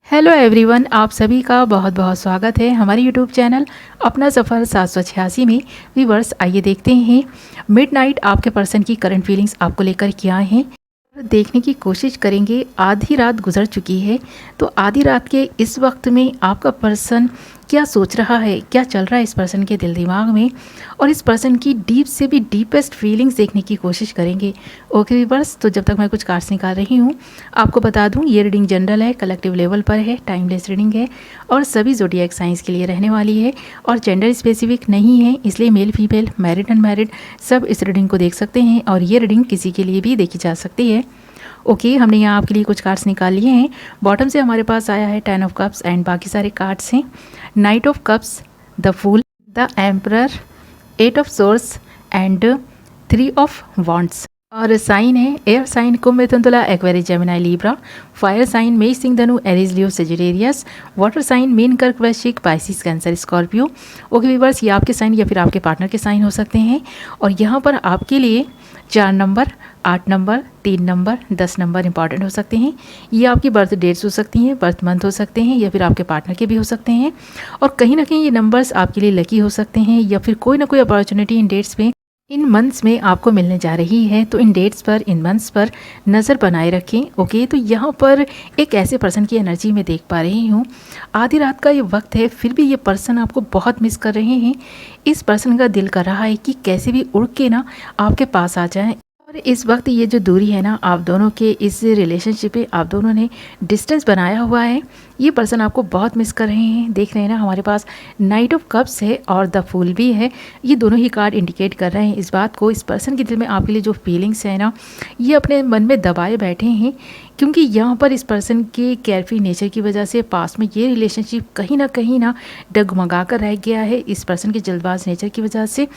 Hello everyone, आप सभी का बहुत बहुत स्वागत है हमारे यूट्यूब चैनल अपना सफ़र 786 में। व्यूअर्स, आइए देखते हैं मिडनाइट आपके पर्सन की करंट फीलिंग्स आपको लेकर क्या हैं। देखने की कोशिश करेंगे। आधी रात गुजर चुकी है, तो आधी रात के इस वक्त में आपका पर्सन क्या सोच रहा है, क्या चल रहा है इस पर्सन के दिल दिमाग में, और इस पर्सन की डीप से भी डीपेस्ट फीलिंग्स देखने की कोशिश करेंगे। ओके व्यूअर्स, तो जब तक मैं कुछ कार्ड्स निकाल रही हूँ आपको बता दूँ ये रीडिंग जनरल है, कलेक्टिव लेवल पर है, टाइमलेस रीडिंग है और सभी ज़ोडिएक साइंस के लिए रहने वाली है और जेंडर स्पेसिफिक नहीं है, इसलिए मेल फीमेल मैरिड अनमैरिड सब इस रीडिंग को देख सकते हैं और ये रीडिंग किसी के लिए भी देखी जा सकती है। ओके, हमने यहाँ आपके लिए कुछ कार्ड्स निकाल लिए हैं। बॉटम से हमारे पास आया है 10 ऑफ कप्स एंड बाकी सारे कार्ड्स हैं knight of cups, the fool, the emperor, 8 of swords and 3 of wands. और साइन है एयर साइन कुंभ, मिथुन, तुला, Aquarius, Gemini, Libra. Fire sign मेष, सिंह, धनु, Aries, Leo, Sagittarius. Water sign मीन, कर्क, वृश्चिक, Pisces, Cancer, Scorpio. Okay viewers, ये आपके साइन या फिर आपके पार्टनर के साइन हो सकते हैं और यहाँ पर आपके लिए 4 number, 8 number, 3 number, 10 number important हो सकते हैं। ये आपकी बर्थ डेट्स हो सकती हैं, बर्थ मंथ हो सकते हैं या फिर आपके पार्टनर के भी हो सकते हैं और कहीं ना कहीं ये नंबर्स आपके लिए लकी हो सकते हैं या फिर कोई ना कोई अपॉर्चुनिटी इन डेट्स में, इन मंथ्स में आपको मिलने जा रही है। तो इन डेट्स पर, इन मंथ्स पर नज़र बनाए रखें। ओके, तो यहाँ पर एक ऐसे पर्सन की एनर्जी में देख पा रही हूँ। आधी रात का ये वक्त है, फिर भी ये पर्सन आपको बहुत मिस कर रहे हैं। इस पर्सन का दिल कर रहा है कि कैसे भी उड़ के ना आपके पास आ जाए। और इस वक्त ये जो दूरी है ना आप दोनों के, इस रिलेशनशिप में आप दोनों ने डिस्टेंस बनाया हुआ है। ये पर्सन आपको बहुत मिस कर रहे हैं। देख रहे हैं ना, हमारे पास नाइट ऑफ कप्स है और द फूल भी है। ये दोनों ही कार्ड इंडिकेट कर रहे हैं इस बात को। इस पर्सन के दिल में आपके लिए जो फीलिंग्स है ना, ये अपने मन में दबाए बैठे हैं क्योंकि यहाँ पर इस पर्सन के केयरफ्री नेचर की वजह से पास में ये रिलेशनशिप कहीं ना डगमगा कर रह गया है। इस पर्सन के जल्दबाज नेचर की वजह से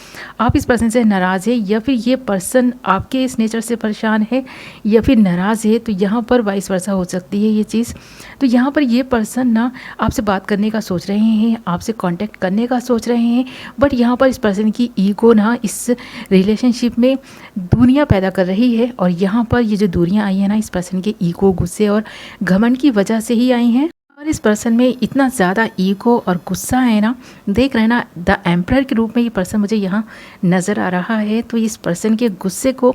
आप इस पर्सन से नाराज़ है या फिर ये पर्सन आपके इस नेचर से परेशान है या फिर नाराज़ है। तो यहाँ पर वाइस वर्सा हो सकती है ये चीज़। तो यहाँ पर ये पर्सन ना आपसे बात करने का सोच रहे हैं, आपसे कांटेक्ट करने का सोच रहे हैं, बट यहाँ पर इस पर्सन की ईगो ना इस रिलेशनशिप में दूरियाँ पैदा कर रही है और यहाँ पर ये जो दूरियाँ आई हैं ना, इस पर्सन के ईगो, गुस्से और घमंड की वजह से ही आई हैं। और इस पर्सन में इतना ज़्यादा ईगो और गुस्सा है ना, देख रहे हैं ना, द एम्परर के रूप में ये पर्सन मुझे यहाँ नज़र आ रहा है। तो इस पर्सन के गुस्से को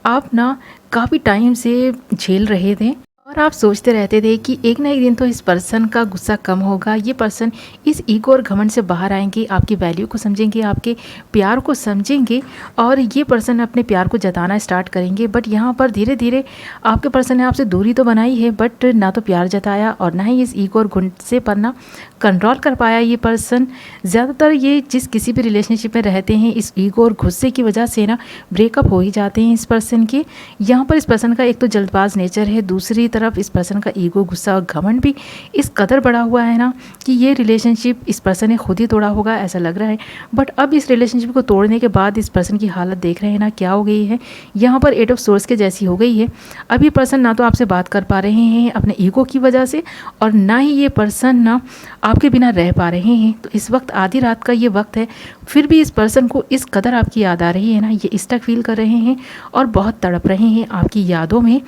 आप ना काफ़ी टाइम से झेल रहे थे और आप सोचते रहते थे कि एक ना एक दिन तो इस पर्सन का गुस्सा कम होगा, ये पर्सन इस ईगो और घमंड से बाहर आएंगे, आपकी वैल्यू को समझेंगे, आपके प्यार को समझेंगे और ये पर्सन अपने प्यार को जताना स्टार्ट करेंगे। बट यहाँ पर धीरे धीरे आपके पर्सन ने आपसे दूरी तो बनाई है, बट ना तो प्यार जताया और ना ही इस ईगो और गुस्से पर ना कंट्रोल कर पाया ये पर्सन। ज़्यादातर ये जिस किसी भी रिलेशनशिप में रहते हैं, इस ईगो और गुस्से की वजह से ना ब्रेकअप हो ही जाते हैं इस पर्सन के। यहाँ पर इस पर्सन का एक तो जल्दबाज नेचर है, दूसरी तरफ इस पर्सन का ईगो, गुस्सा और घमंड भी इस कदर बढ़ा हुआ है ना कि ये रिलेशनशिप इस पर्सन ने खुद ही तोड़ा होगा ऐसा लग रहा है। बट अब इस रिलेशनशिप को तोड़ने के बाद इस पर्सन की हालत देख रहे हैं ना क्या हो गई है। यहाँ पर 8 ऑफ सोर्स के जैसी हो गई है। अब ये पर्सन ना तो आपसे बात कर पा रहे हैं अपने ईगो की वजह से और ना ही ये पर्सन ना आपके बिना रह पा रहे हैं। तो इस वक्त आधी रात का ये वक्त है, फिर भी इस पर्सन को इस कदर आपकी याद आ रही है ना, ये स्टक फील कर रहे हैं और बहुत तड़प रहे हैं आपकी यादों में।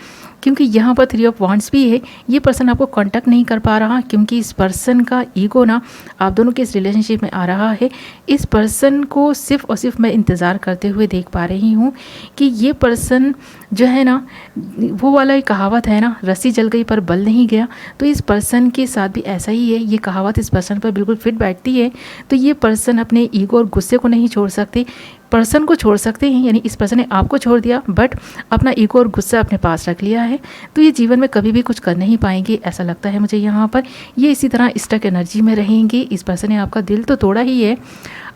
क्योंकि यहाँ पर 3 ऑफ वॉन्ड्स भी है। ये पर्सन आपको कांटेक्ट नहीं कर पा रहा क्योंकि इस पर्सन का ईगो ना आप दोनों के इस रिलेशनशिप में आ रहा है। इस पर्सन को सिर्फ और सिर्फ मैं इंतज़ार करते हुए देख पा रही हूँ कि ये पर्सन जो है ना, वो वाला एक कहावत है ना, रस्सी जल गई पर बल नहीं गया। तो इस पर्सन के साथ भी ऐसा ही है, ये कहावत इस पर्सन पर बिल्कुल फिट बैठती है। तो ये पर्सन अपने ईगो और गुस्से को नहीं छोड़ सकते, पर्सन को छोड़ सकते हैं, यानी इस पर्सन ने आपको छोड़ दिया बट अपना ईगो और गुस्सा अपने पास रख लिया है। तो ये जीवन में कभी भी कुछ कर नहीं पाएंगे ऐसा लगता है मुझे। यहाँ पर ये इसी तरह स्टक एनर्जी में रहेंगे। इस पर्सन ने आपका दिल तो तोड़ा ही है।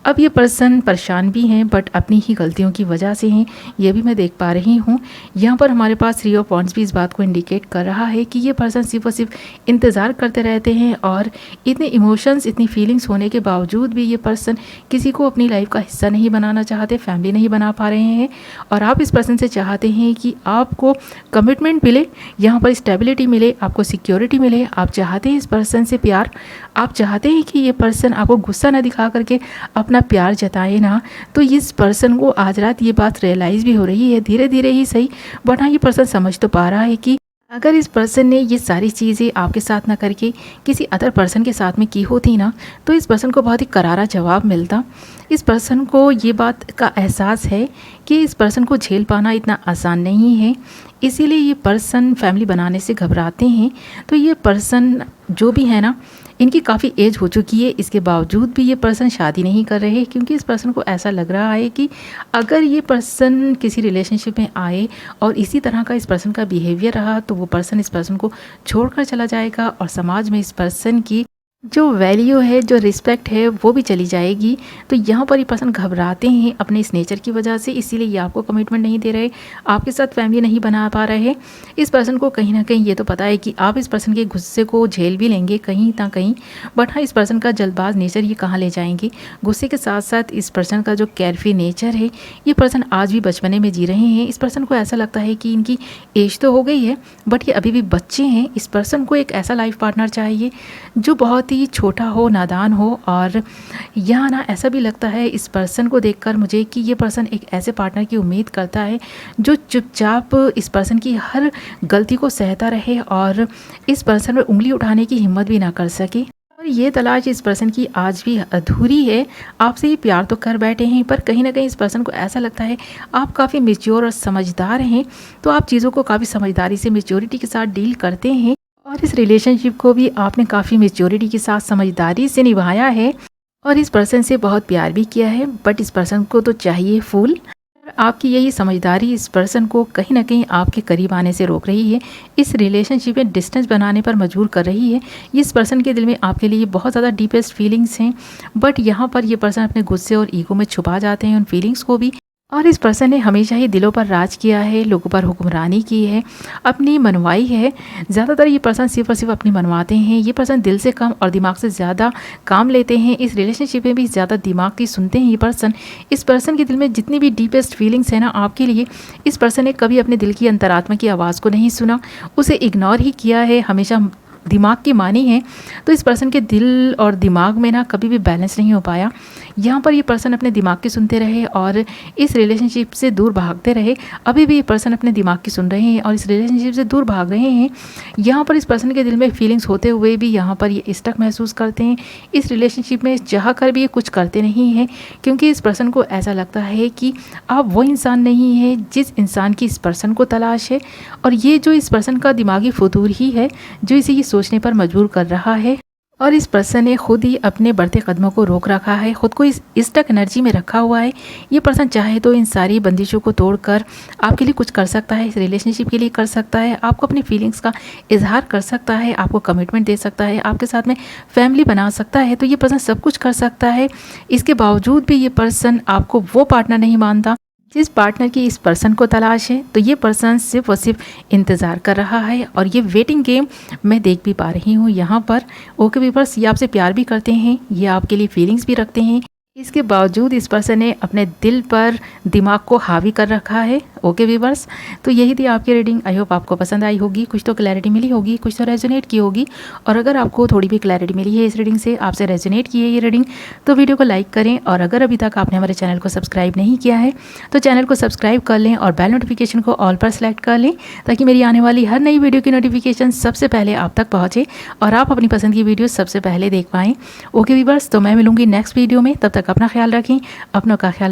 अब ये पर्सन परेशान भी हैं बट अपनी ही गलतियों की वजह से हैं, ये भी मैं देख पा रही हूँ। यहाँ पर हमारे पास 3 ऑफ वॉन्ड्स भी इस बात को इंडिकेट कर रहा है कि ये पर्सन सिर्फ और सिर्फ इंतज़ार करते रहते हैं और इतने इमोशंस, इतनी फीलिंग्स होने के बावजूद भी ये पर्सन किसी को अपनी लाइफ का हिस्सा नहीं बनाना चाहते, फैमिली नहीं बना पा रहे हैं। और आप इस पर्सन से चाहते हैं कि आपको कमिटमेंट मिले, यहाँ पर स्टेबिलिटी मिले, आपको सिक्योरिटी मिले। आप चाहते हैं इस पर्सन से प्यार, आप चाहते हैं कि ये पर्सन आपको गुस्सा ना दिखा करके अपना प्यार जताए ना। तो इस पर्सन को आज रात ये बात रियलाइज़ भी हो रही है, धीरे धीरे ही सही, बट हाँ ये पर्सन समझ तो पा रहा है कि अगर इस पर्सन ने ये सारी चीज़ें आपके साथ ना करके किसी अदर पर्सन के साथ में की होती ना, तो इस पर्सन को बहुत ही करारा जवाब मिलता। इस पर्सन को ये बात का एहसास है कि इस पर्सन को झेल पाना इतना आसान नहीं है, इसीलिए ये पर्सन फैमिली बनाने से घबराते हैं। तो ये पर्सन जो भी है ना, इनकी काफ़ी एज हो चुकी है, इसके बावजूद भी ये पर्सन शादी नहीं कर रहे, क्योंकि इस पर्सन को ऐसा लग रहा है कि अगर ये पर्सन किसी रिलेशनशिप में आए और इसी तरह का इस पर्सन का बिहेवियर रहा, तो वो पर्सन इस पर्सन को छोड़कर चला जाएगा और समाज में इस पर्सन की जो वैल्यू है, जो रिस्पेक्ट है, वो भी चली जाएगी। तो यहाँ पर ये पर्सन घबराते हैं अपने इस नेचर की वजह से, इसीलिए ये आपको कमिटमेंट नहीं दे रहे, आपके साथ फैमिली नहीं बना पा रहे। इस पर्सन को कहीं ना कहीं ये तो पता है कि आप इस पर्सन के गुस्से को झेल भी लेंगे कहीं ना कहीं, बट हाँ, इस पर्सन का जल्दबाज नेचर ये कहाँ ले जाएंगे। गुस्से के साथ साथ इस पर्सन का जो केयरफ्री नेचर है, ये पर्सन आज भी बचपने में जी रहे हैं। इस पर्सन को ऐसा लगता है कि इनकी एज तो हो गई है, बट ये अभी भी बच्चे हैं। इस पर्सन को एक ऐसा लाइफ पार्टनर चाहिए जो बहुत ही छोटा हो, नादान हो। और यहाँ ना ऐसा भी लगता है इस पर्सन को देखकर मुझे कि ये पर्सन एक ऐसे पार्टनर की उम्मीद करता है जो चुपचाप इस पर्सन की हर गलती को सहता रहे और इस पर्सन पर उंगली उठाने की हिम्मत भी ना कर सके। और ये तलाश इस पर्सन की आज भी अधूरी है। आपसे ये प्यार तो कर बैठे हैं, पर कहीं ना कहीं इस पर्सन को ऐसा लगता है आप काफ़ी मैच्योर और समझदार हैं, तो आप चीज़ों को काफ़ी समझदारी से, मैच्योरिटी के साथ डील करते हैं और इस रिलेशनशिप को भी आपने काफ़ी मैच्योरिटी के साथ, समझदारी से निभाया है और इस पर्सन से बहुत प्यार भी किया है। बट इस पर्सन को तो चाहिए फूल। आपकी यही समझदारी इस पर्सन को कहीं ना कहीं आपके करीब आने से रोक रही है, इस रिलेशनशिप में डिस्टेंस बनाने पर मजबूर कर रही है। इस पर्सन के दिल में आपके लिए बहुत ज़्यादा डीपेस्ट फीलिंग्स हैं, बट यहाँ पर ये पर्सन अपने गुस्से और ईगो में छुपा जाते हैं उन फीलिंग्स को भी। और इस पर्सन ने हमेशा ही दिलों पर राज किया है, लोगों पर हुक्मरानी की है, अपनी मनवाई है। ज़्यादातर ये पर्सन सिर्फ और सिर्फ अपनी मनवाते हैं। ये पर्सन दिल से कम और दिमाग से ज़्यादा काम लेते हैं। इस रिलेशनशिप में भी ज़्यादा दिमाग की सुनते हैं ये पर्सन। इस पर्सन के दिल में जितनी भी डीपेस्ट फीलिंग्स है ना आपके लिए, इस पर्सन ने कभी अपने दिल की अंतरात्मा की आवाज़ को नहीं सुना, उसे इग्नोर ही किया है, हमेशा दिमाग की मानी है। तो इस पर्सन के दिल और दिमाग में ना कभी भी बैलेंस नहीं हो पाया। यहाँ पर ये पर्सन अपने दिमाग की सुनते रहे और इस रिलेशनशिप से दूर भागते रहे। अभी भी ये पर्सन अपने दिमाग की सुन रहे हैं और इस रिलेशनशिप से दूर भाग रहे हैं। यहाँ पर इस पर्सन के दिल में फीलिंग्स होते हुए भी यहाँ पर ये स्टक महसूस करते हैं। इस रिलेशनशिप में चाह कर भी ये कुछ करते नहीं हैं, क्योंकि इस पर्सन को ऐसा लगता है कि आप वो इंसान नहीं है जिस इंसान की इस पर्सन को तलाश है। और ये जो इस पर्सन का दिमागी फतूर ही है जो इसे ये सोचने पर मजबूर कर रहा है। और इस पर्सन ने खुद ही अपने बढ़ते कदमों को रोक रखा है, खुद को इस स्टक एनर्जी में रखा हुआ है। ये पर्सन चाहे तो इन सारी बंदिशों को तोड़कर आपके लिए कुछ कर सकता है, इस रिलेशनशिप के लिए कर सकता है, आपको अपनी फीलिंग्स का इजहार कर सकता है, आपको कमिटमेंट दे सकता है, आपके साथ में फैमिली बना सकता है। तो ये पर्सन सब कुछ कर सकता है। इसके बावजूद भी ये पर्सन आपको वो पार्टनर नहीं मानता जिस पार्टनर की इस पर्सन को तलाश है। तो ये पर्सन सिर्फ और सिर्फ इंतज़ार कर रहा है और ये वेटिंग गेम मैं देख भी पा रही हूँ यहाँ पर। ओके व्यूअर्स, ये आपसे प्यार भी करते हैं, ये आपके लिए फीलिंग्स भी रखते हैं, इसके बावजूद इस पर्सन ने अपने दिल पर दिमाग को हावी कर रखा है। ओके व्यूअर्स, तो यही थी आपकी रीडिंग। आई होप आपको पसंद आई होगी, कुछ तो क्लैरिटी मिली होगी, कुछ तो रेजोनेट की होगी। और अगर आपको थोड़ी भी क्लैरिटी मिली है इस रीडिंग से, आपसे रेजोनेट की है ये रीडिंग, तो वीडियो को लाइक करें। और अगर अभी तक आपने हमारे चैनल को सब्सक्राइब नहीं किया है तो चैनल को सब्सक्राइब कर लें और बेल नोटिफिकेशन को ऑल पर सेलेक्ट कर लें, ताकि मेरी आने वाली हर नई वीडियो की नोटिफिकेशन सबसे पहले आप तक पहुँचे और आप अपनी पसंद की वीडियो सबसे पहले देख पाएँ। ओके व्यूअर्स, तो मैं मिलूंगी नेक्स्ट वीडियो में। तब तक अपना ख्याल रखें, अपनों का ख्याल